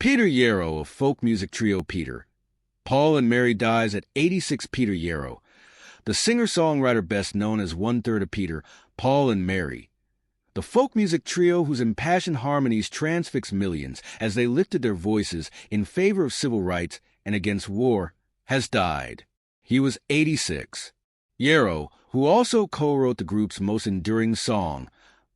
Peter Yarrow of folk music trio Peter. Paul and Mary dies at 86. Peter Yarrow, the singer-songwriter best known as one-third of Peter, Paul and Mary. The folk music trio whose impassioned harmonies transfixed millions as they lifted their voices in favor of civil rights and against war, has died. He was 86. Yarrow, who also co-wrote the group's most enduring song,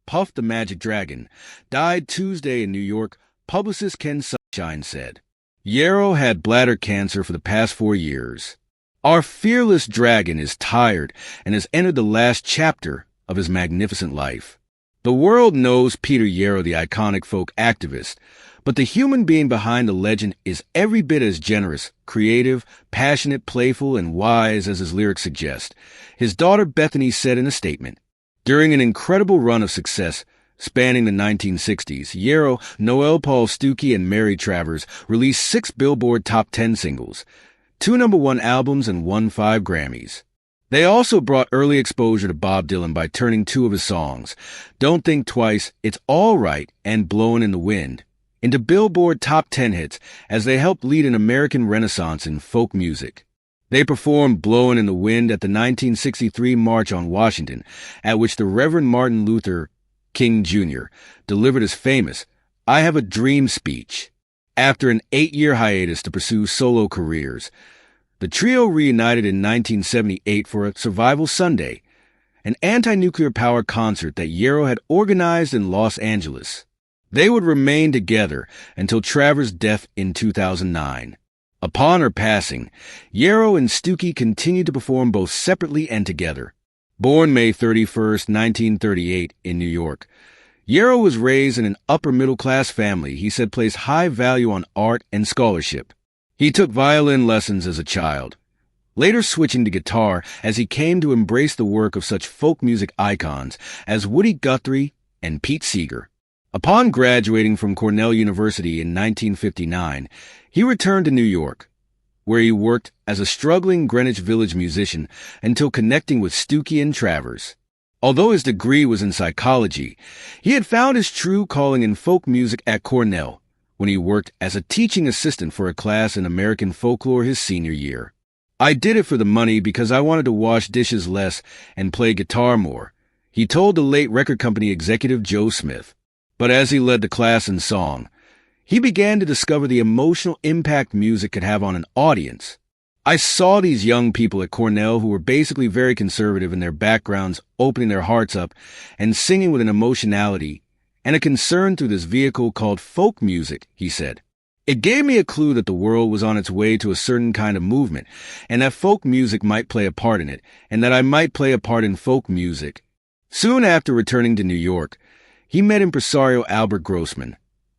Puff the Magic Dragon, died Tuesday in New York, publicist Ken Sunshine said. Yarrow had bladder cancer for the past 4 years. Our fearless dragon is tired and has entered the last chapter of his magnificent life. The world knows Peter Yarrow, the iconic folk activist, but the human being behind the legend is every bit as generous, creative, passionate, playful, and wise as his lyrics suggest, his daughter Bethany said in a statement. During an incredible run of success spanning the 1960s, Yarrow, Noel Paul Stookey, and Mary Travers released 6 Billboard Top 10 singles, 2 #1 albums, and won 5 Grammys. They also brought early exposure to Bob Dylan by turning 2 of his songs, Don't Think Twice, It's All Right, and Blowin' in the Wind, into Billboard Top 10 hits as they helped lead an American renaissance in folk music. They performed Blowin' in the Wind at the 1963 March on Washington, at which the Reverend Martin Luther King Jr. delivered his famous I Have a Dream speech. After an 8-year hiatus to pursue solo careers, the trio reunited in 1978 for a Survival Sunday, an anti-nuclear power concert that Yarrow had organized in Los Angeles. They would remain together until Travers' death in 2009. Upon her passing, Yarrow and Stookey continued to perform both separately and together. Born May 31, 1938, in New York, Yarrow was raised in an upper-middle-class family he said placed high value on art and scholarship. He took violin lessons as a child, later switching to guitar as he came to embrace the work of such folk music icons as Woody Guthrie and Pete Seeger. Upon graduating from Cornell University in 1959, he returned to New York, where he worked as a struggling Greenwich Village musician until connecting with Stookey and Travers. Although his degree was in psychology, he had found his true calling in folk music at Cornell, when he worked as a teaching assistant for a class in American folklore his senior year. I did it for the money because I wanted to wash dishes less and play guitar more, he told the late record company executive Joe Smith. But as he led the class in song, he began to discover the emotional impact music could have on an audience. I saw these young people at Cornell who were basically very conservative in their backgrounds, opening their hearts up and singing with an emotionality and a concern through this vehicle called folk music, he said. It gave me a clue that the world was on its way to a certain kind of movement, and that folk music might play a part in it, and that I might play a part in folk music. Soon after returning to New York, he met impresario Albert Grossman,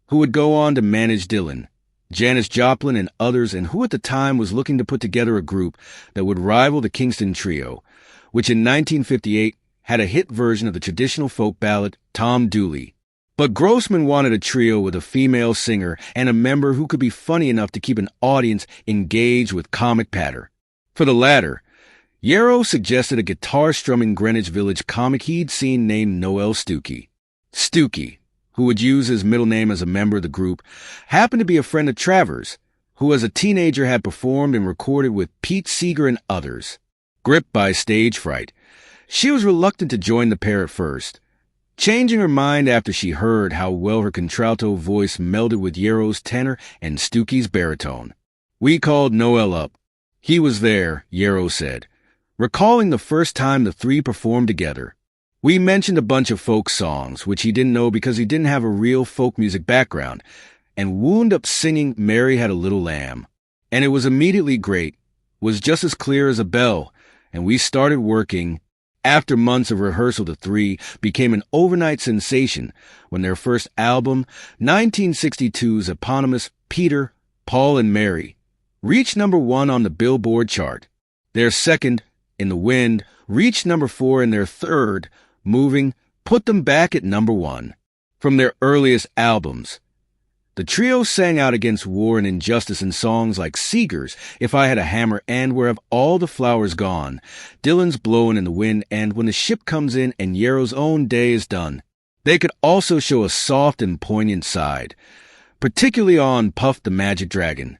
who would go on to manage Dylan, Janis Joplin, and others, and who at the time was looking to put together a group that would rival the Kingston Trio, which in 1958 had a hit version of the traditional folk ballad Tom Dooley. But Grossman wanted a trio with a female singer and a member who could be funny enough to keep an audience engaged with comic patter. For the latter, Yarrow suggested a guitar-strumming Greenwich Village comic he'd seen named Noel Stookey. Stookey, who would use his middle name as a member of the group, happened to be a friend of Travers, who as a teenager had performed and recorded with Pete Seeger and others. Gripped by stage fright, she was reluctant to join the pair at first, changing her mind after she heard how well her contralto voice melded with Yarrow's tenor and Stookey's baritone. We called Noel up. He was there, Yarrow said, recalling the first time the three performed together. We mentioned a bunch of folk songs, which he didn't know because he didn't have a real folk music background, and wound up singing Mary Had a Little Lamb. And it was immediately great, was just as clear as a bell, and we started working. After months of rehearsal, the three became an overnight sensation when their first album, 1962's eponymous Peter, Paul, and Mary, reached #1 on the Billboard chart. Their second, In the Wind, reached #4, and their third, Moving, put them back at #1. From their earliest albums, the trio sang out against war and injustice in songs like Seeger's If I Had a Hammer and Where Have All the Flowers Gone, Dylan's Blowin' in the Wind, and When the Ship Comes In, and Yarrow's Own Day Is Done. They could also show a soft and poignant side, particularly on Puff the Magic Dragon,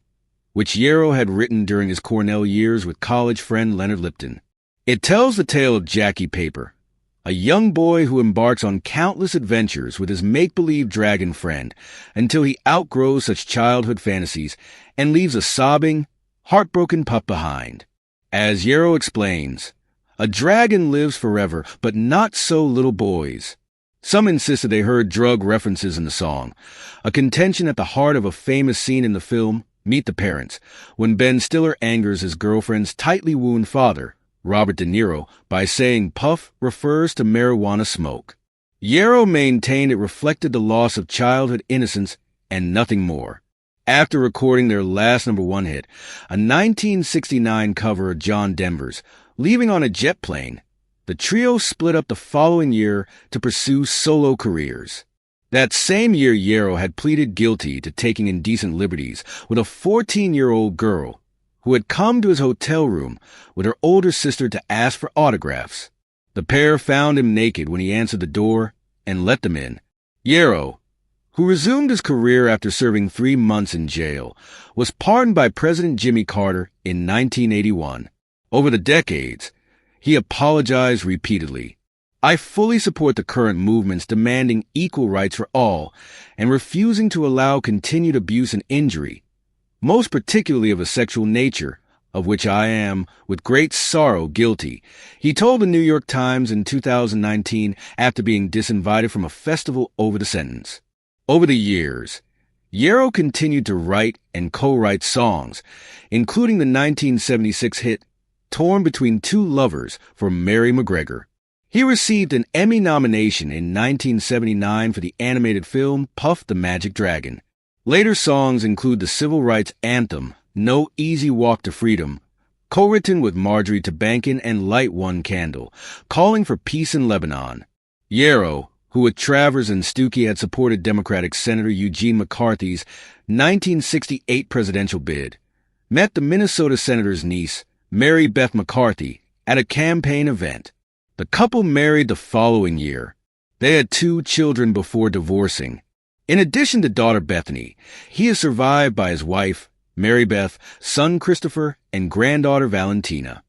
which Yarrow had written during his Cornell years with college friend Leonard Lipton. It tells the tale of Jackie Paper, a young boy who embarks on countless adventures with his make-believe dragon friend until he outgrows such childhood fantasies and leaves a sobbing, heartbroken pup behind. As Yarrow explains, a dragon lives forever, but not so little boys. Some insisted they heard drug references in the song, a contention at the heart of a famous scene in the film, Meet the Parents, when Ben Stiller angers his girlfriend's tightly wound father, Robert De Niro, by saying Puff refers to marijuana smoke. Yarrow maintained it reflected the loss of childhood innocence and nothing more. After recording their last #1 hit, a 1969 cover of John Denver's Leaving on a Jet Plane, the trio split up the following year to pursue solo careers. That same year, Yarrow had pleaded guilty to taking indecent liberties with a 14-year-old girl who had come to his hotel room with her older sister to ask for autographs. The pair found him naked when he answered the door and let them in. Yarrow, who resumed his career after serving 3 months in jail, was pardoned by President Jimmy Carter in 1981. Over the decades, he apologized repeatedly. I fully support the current movements demanding equal rights for all and refusing to allow continued abuse and injury, most particularly of a sexual nature, of which I am, with great sorrow, guilty, he told the New York Times in 2019 after being disinvited from a festival over the sentence. Over the years, Yarrow continued to write and co-write songs, including the 1976 hit Torn Between Two Lovers for Mary McGregor. He received an Emmy nomination in 1979 for the animated film Puff the Magic Dragon. Later songs include the civil rights anthem, No Easy Walk to Freedom, co-written with Marjorie Tabankin and Light One Candle, calling for peace in Lebanon. Yarrow, who with Travers and Stuckey had supported Democratic Senator Eugene McCarthy's 1968 presidential bid, met the Minnesota senator's niece, Mary Beth McCarthy, at a campaign event. The couple married the following year. They had 2 children before divorcing. In addition to daughter Bethany, he is survived by his wife, Mary Beth, son Christopher, and granddaughter Valentina.